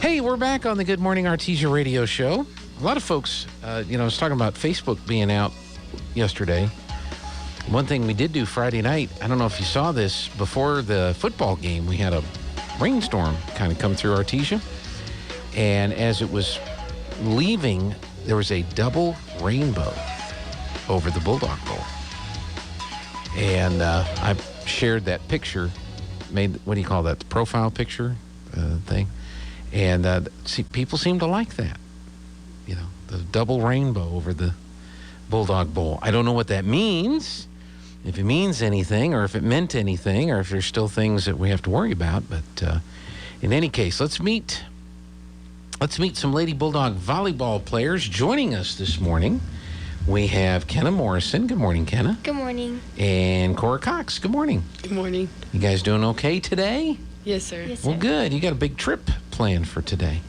Hey, we're back on the Good Morning Artesia radio show. A lot of folks, I was talking about Facebook being out yesterday. One thing we did do Friday night, I don't know if you saw this, before the football game, we had a rainstorm kind of come through Artesia. And as it was leaving, there was a double rainbow over the Bulldog Bowl. And I shared that picture, made, what do you call that, the profile picture thing. And people seem to like that, the double rainbow over the Bulldog Bowl. I don't know what that means, if it means anything, or if it meant anything, or if there's still things that we have to worry about. But in any case, let's meet some Lady Bulldog volleyball players joining us this morning. We have Kenna Morrison. Good morning, Kenna. Good morning. And Korra Cox. Good morning. Good morning. You guys doing okay today? Yes, sir. Yes, sir. Well, good. You got a big trip planned for today.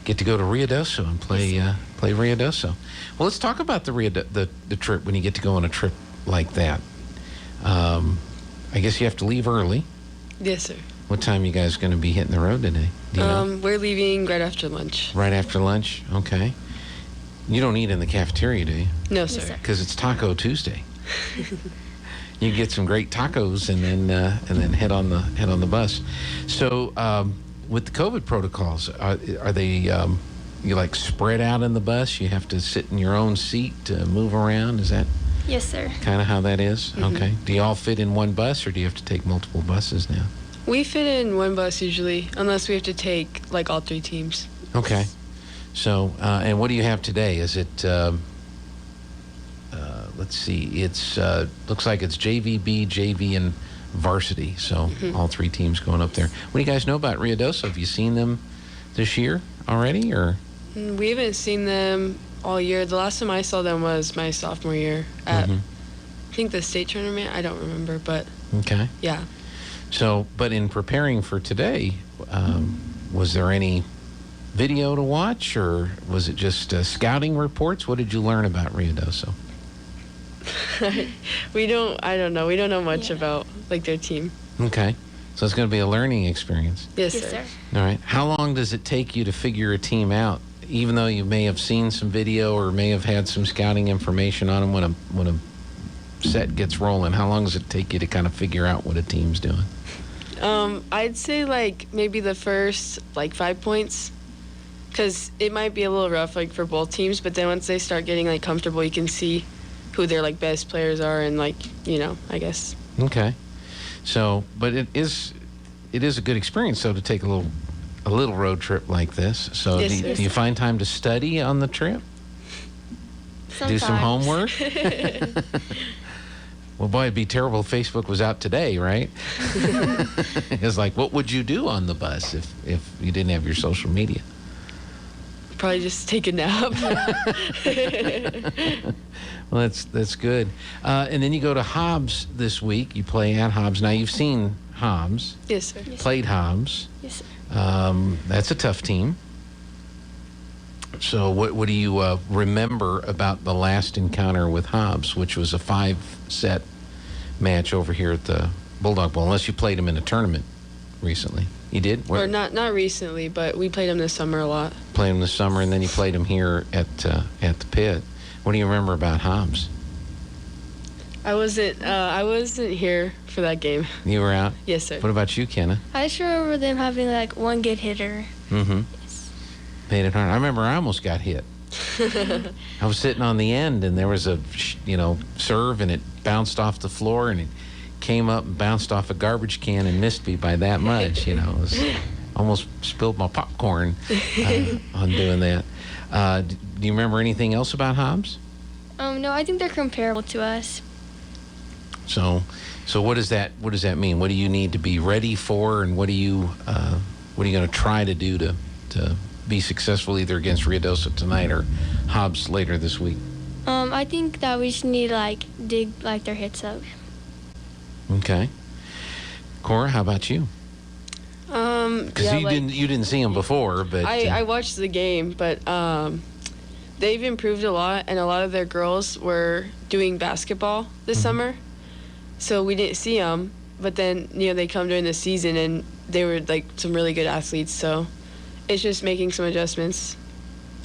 Get to go to Ruidoso and play Ruidoso. Well, let's talk about the trip when you get to go on a trip like that. I guess you have to leave early. Yes, sir. What time you guys going to be hitting the road today? Do you know? We're leaving right after lunch. Right after lunch? Okay. You don't eat in the cafeteria, do you? No, sir. Because it's Taco Tuesday. You get some great tacos and then head on the bus. So with the COVID protocols, are they you like spread out in the bus? You have to sit in your own seat to move around. Is that Yes, sir. kind of how that is? Mm-hmm. Okay. Do you all fit in one bus, or do you have to take multiple buses now? We fit in one bus usually, unless we have to take like all three teams. Okay. So and what do you have today? Is it? Let's see. It's looks like it's JVB, JV, and varsity. So all three teams going up there. What do you guys know about Ruidoso? Have you seen them this year already, or? We haven't seen them all year. The last time I saw them was my sophomore year at, I think, the state tournament. I don't remember, but Okay. yeah. So, but in preparing for today, was there any video to watch, or was it just scouting reports? What did you learn about Ruidoso? I don't know. We don't know much about like their team. Okay. So it's going to be a learning experience. Yes, Yes, sir. sir. All right. How long does it take you to figure a team out, even though you may have seen some video or may have had some scouting information on them when a set gets rolling? How long does it take you to kind of figure out what a team's doing? I'd say like maybe the first like 5 points, because it might be a little rough like for both teams, but then once they start getting like comfortable, you can see who their like best players are, and like, I guess. Okay. So, but it is a good experience, though, to take a little road trip like this. So Yes, do sir. you find time to study on the trip? Do some Sometimes. homework? Well, boy, it'd be terrible if Facebook was out today, right? It's like, what would you do on the bus if you didn't have your social media? Probably just take a nap. Well, that's good. And then you go to Hobbs this week. You play at Hobbs. Now, you've seen Hobbs, Yes, sir. Yes, played Hobbs. Yes, sir. That's a tough team. So what do you remember about the last encounter with Hobbs, which was a 5-set match over here at the Bulldog Bowl, unless you played them in a tournament recently? You did? Or not recently, but we played them this summer a lot. Played them this summer, and then you played them here at the pit. What do you remember about Hobbs? I wasn't here for that game. You were out? Yes, sir. What about you, Kenna? I just remember them having like one good hitter. Mm-hmm. Yes. Made it hard. I remember I almost got hit. I was sitting on the end, and there was a, serve, and it bounced off the floor, and it came up and bounced off a garbage can and missed me by that much. It was almost spilled my popcorn on doing that. Do you remember anything else about Hobbs? No, I think they're comparable to us. So what does that mean? What do you need to be ready for, and what are you going to try to do to be successful either against Ruidoso tonight or Hobbs later this week? I think that we just need to dig their hits up. Okay. Korra, how about you? Because Yeah, you didn't see them before, but I watched the game, but they've improved a lot, and a lot of their girls were doing basketball this summer, so we didn't see them. But then they come during the season, and they were like some really good athletes. So it's just making some adjustments,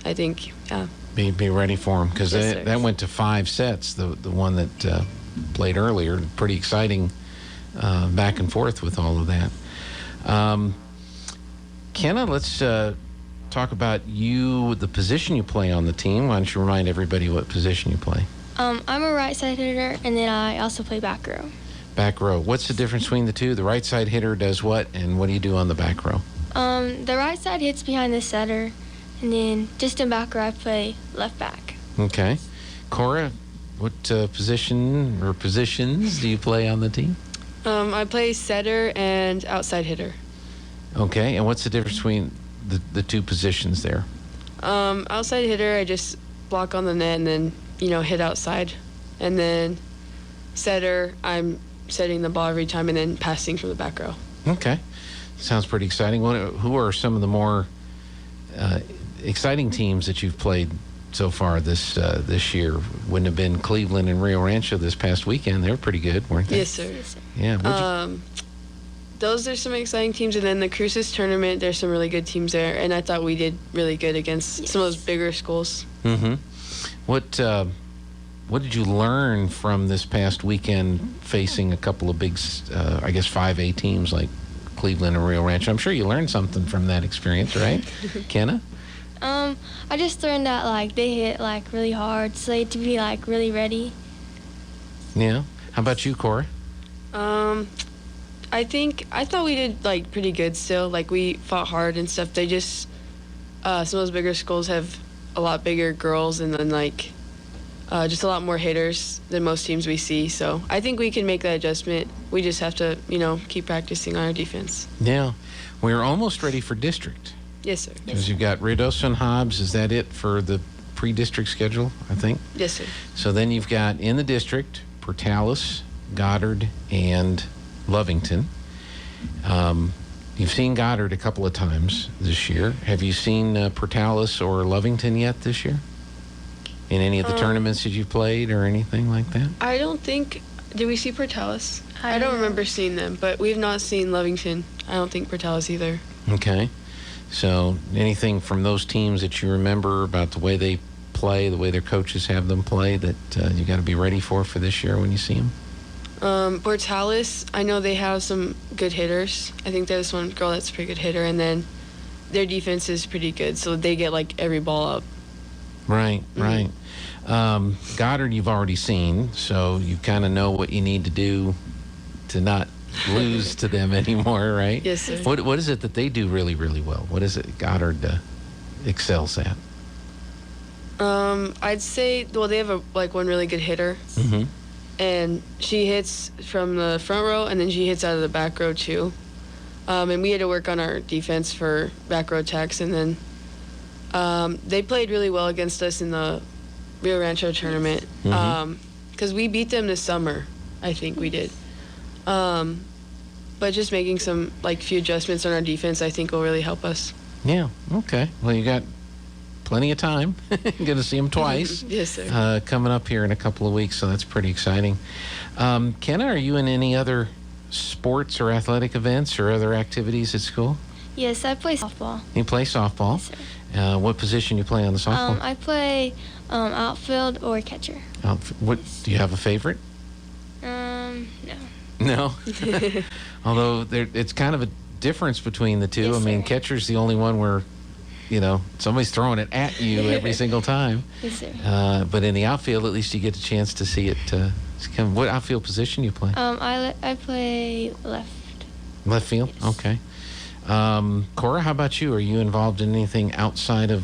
I think. Yeah. Be ready for them, because Yes, that went to 5 sets. The one that played earlier, pretty exciting back and forth with all of that. Kenna, let's talk about you, the position you play on the team. Why don't you remind everybody what position you play? I'm a right side hitter, and then I also play back row. Back row. What's the difference between the two? The right side hitter does what, and what do you do on the back row? The right side hits behind the setter, and then just in back row I play left back. Okay. Korra, what position or positions do you play on the team? I play setter and outside hitter. Okay, and what's the difference between the two positions there? Outside hitter, I just block on the net and then, hit outside. And then setter, I'm setting the ball every time and then passing from the back row. Okay. Sounds pretty exciting. Who are some of the more exciting teams that you've played so far this year? Wouldn't have been Cleveland and Rio Rancho this past weekend. They were pretty good, weren't they? Yes, sir. Yes, sir. Yeah. Those are some exciting teams. And then the Cruces tournament, there's some really good teams there. And I thought we did really good against some of those bigger schools. Mm-hmm. What did you learn from this past weekend facing a couple of big, 5A teams like Cleveland and Rio Rancho? I'm sure you learned something from that experience, right? Kenna? I just learned that they hit really hard, so they had to be really ready. Yeah. How about you, Korra? I thought we did pretty good still. We fought hard and stuff. They just some of those bigger schools have a lot bigger girls and then just a lot more hitters than most teams we see. So I think we can make that adjustment. We just have to keep practicing on our defense. Yeah. We're almost ready for district. Yes, sir. Because you've got Ruidoso and Hobbs. Is that it for the pre-district schedule, I think? Yes, sir. So then you've got in the district, Portales, Goddard, and Lovington. You've seen Goddard a couple of times this year. Have you seen Portales or Lovington yet this year? In any of the tournaments that you've played or anything like that? I don't think. Did we see Portales? I I don't don't remember seeing them, but we've not seen Lovington. I don't think Portales either. Okay. So anything from those teams that you remember about the way they play, the way their coaches have them play, that you got to be ready for this year when you see them? Portales, I know they have some good hitters. I think there's one girl that's a pretty good hitter, and then their defense is pretty good, so they get every ball up. Right, right. Goddard you've already seen, so you kind of know what you need to do to not lose to them anymore, right? Yes, sir. What is it that they do really, really well? What is it Goddard excels at? I'd say, they have one really good hitter. Mm-hmm. And she hits from the front row, and then she hits out of the back row, too. And we had to work on our defense for back row attacks. And then they played really well against us in the Rio Rancho tournament. Because we beat them this summer, I think we did. But just making some, few adjustments on our defense, I think will really help us. Yeah, okay. Well, you got plenty of time. You're going to see them twice. Yes, sir. Coming up here in a couple of weeks, so that's pretty exciting. Kenna, are you in any other sports or athletic events or other activities at school? Yes, I play softball. You play softball? Yes, sir. What position you play on the softball? I play outfield or catcher. What do you have a favorite? No. No. Although it's kind of a difference between the two. Yes, I mean, sir. catcher's the only one where somebody's throwing it at you every single time. Yes, sir. But in the outfield, at least you get a chance to see it. What outfield position you play? I play left. Left field? Yes. Okay. Korra, how about you? Are you involved in anything outside of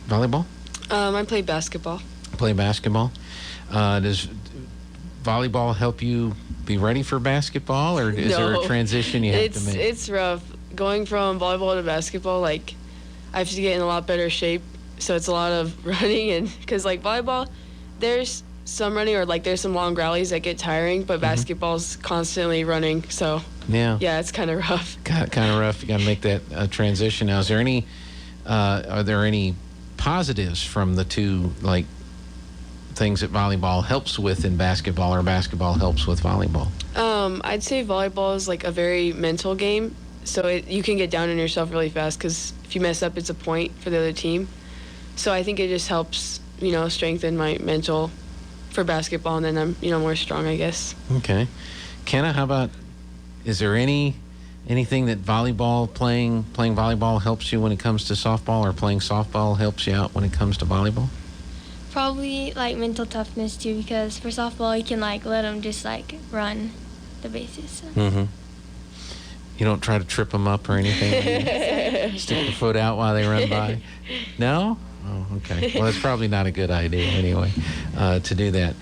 volleyball? I play basketball. Play basketball? Does volleyball help you be ready for basketball, or is there a transition you have to make? It's rough. Going from volleyball to basketball, I have to get in a lot better shape. So it's a lot of running, and because volleyball, there's some running or there's some long rallies that get tiring, but basketball's constantly running. So yeah, it's kind of rough. Kind of rough. You got to make that transition. Now, is there any? Are there any positives from the two things that volleyball helps with in basketball, or basketball helps with volleyball? I'd say volleyball is a very mental game. so you can get down on yourself really fast because if you mess up, it's a point for the other team. So I think it just helps, strengthen my mental for basketball, and then I'm, more strong, I guess. Okay. Kenna, how about, is there anything that playing volleyball helps you when it comes to softball, or playing softball helps you out when it comes to volleyball? Probably like mental toughness too, because for softball you can like let them just like run the bases. So. Mm-hmm. You don't try to trip them up or anything? Stick your foot out while they run by? No? Oh, okay. Well, that's probably not a good idea anyway, to do that.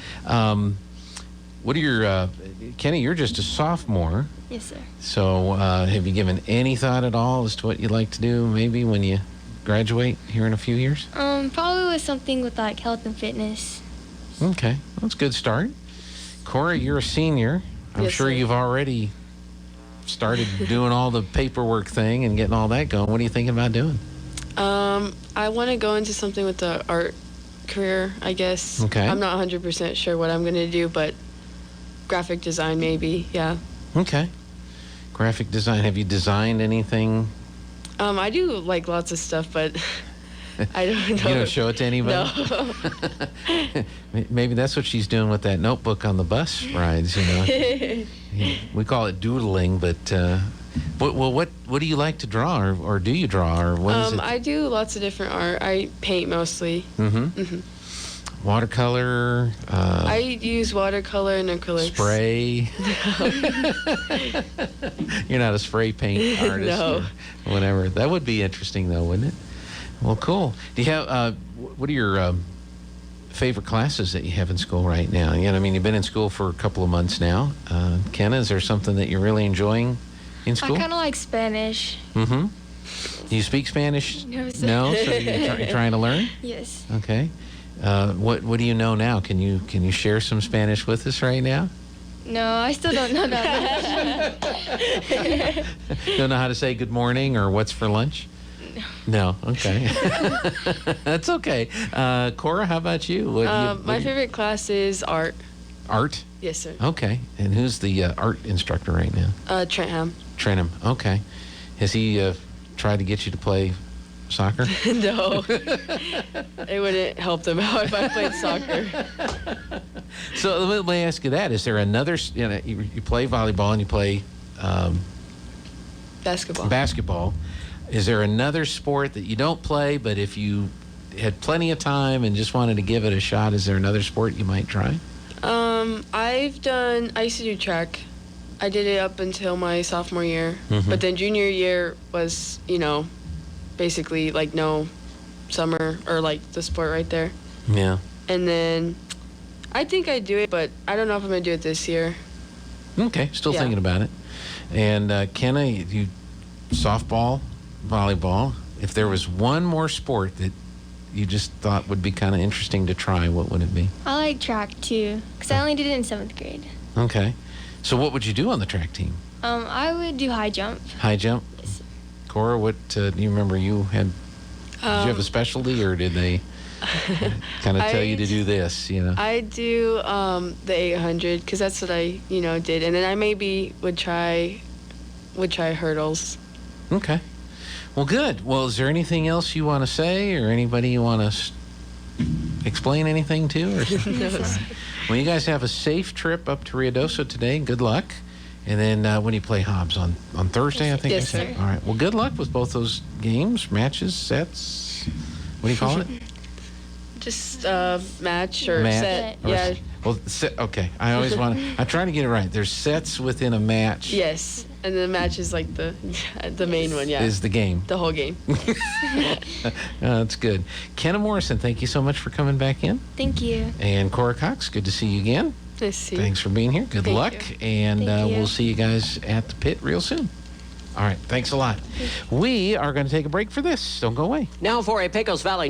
What are your, Kenny, you're just a sophomore. Yes, sir. So have you given any thought at all as to what you'd like to do maybe when you graduate here in a few years? Probably with something with like health and fitness. Okay. That's a good start. Korra, you're a senior. I'm Yes, sure sir. you've already started doing all the paperwork thing and getting all that going. What are you thinking about doing? I want to go into something with the art career, I guess. Okay. I'm not 100% sure what I'm going to do, but graphic design maybe, yeah. Okay. Graphic design. Have you designed anything? I do like lots of stuff, but I don't know. You don't show it to anybody? No. Maybe that's what she's doing with that notebook on the bus rides, We call it doodling, but what do you like to draw, or do you draw, or what is it? I do lots of different art. I paint mostly. Watercolor, I use watercolor and acrylics. spray. You're not a spray paint artist No. or whatever. That would be interesting, though, wouldn't it? Well, cool. Do you have, what are your favorite classes that you have in school right now? You've been in school for a couple of months now. Kenna, is there something that you're really enjoying in school? I kind of like Spanish. Mm-hmm. Do you speak Spanish? No, sir. No? So you're trying to learn? Yes. Okay. What do you know now? Can you share some Spanish with us right now? No, I still don't know that much. Don't know how to say good morning or what's for lunch? No. Okay. That's okay. Korra, how about you? My favorite class is art. Art? Yes, sir. Okay. And who's the art instructor right now? Trentham. Trentham. Okay. Has he tried to get you to play soccer? No. It wouldn't help them out if I played soccer. So let me ask you that. Is there another, you play volleyball and you play basketball. Is there another sport that you don't play, but if you had plenty of time and just wanted to give it a shot, is there another sport you might try? I used to do track. I did it up until my sophomore year. Mhm. But then junior year was, basically like no summer or like the sport right there. Yeah. And then I think I'd do it, but I don't know if I'm going to do it this year. Okay. Still Yeah. thinking about it. And Kenna, you softball, volleyball. If there was one more sport that you just thought would be kind of interesting to try, what would it be? I like track too, because I only did it in 7th grade. Okay. So what would you do on the track team? I would do high jump. High jump? Yes. Korra, what do you remember you had? Did you have a specialty, or did they kind of tell you to do this, I do the 800 because that's what I, did. And then I maybe would try hurdles. Okay. Well, good. Well, is there anything else you want to say, or anybody you want to explain anything to? Or No. Well, you guys have a safe trip up to Ruidoso today. Good luck. And then when do you play Hobbs? On Thursday, I think. Yes, I said? sir. All right. Well, good luck with both those games, matches, sets. What do you call it? Just match or Match. set. Or Yeah. Well, okay. I always want to. I'm trying to get it right. There's sets within a match. Yes. And the match is like the main one, yeah. Is the game. The whole game. That's good. Kenna Morrison, thank you so much for coming back in. Thank you. And Korra Cox, good to see you again. Nice to see you. Thanks for being here. Good Thank luck. you. And Thank you. we'll see you guys at the pit real soon. All right. Thanks a lot. We are going to take a break for this. Don't go away. Now for a Pecos Valley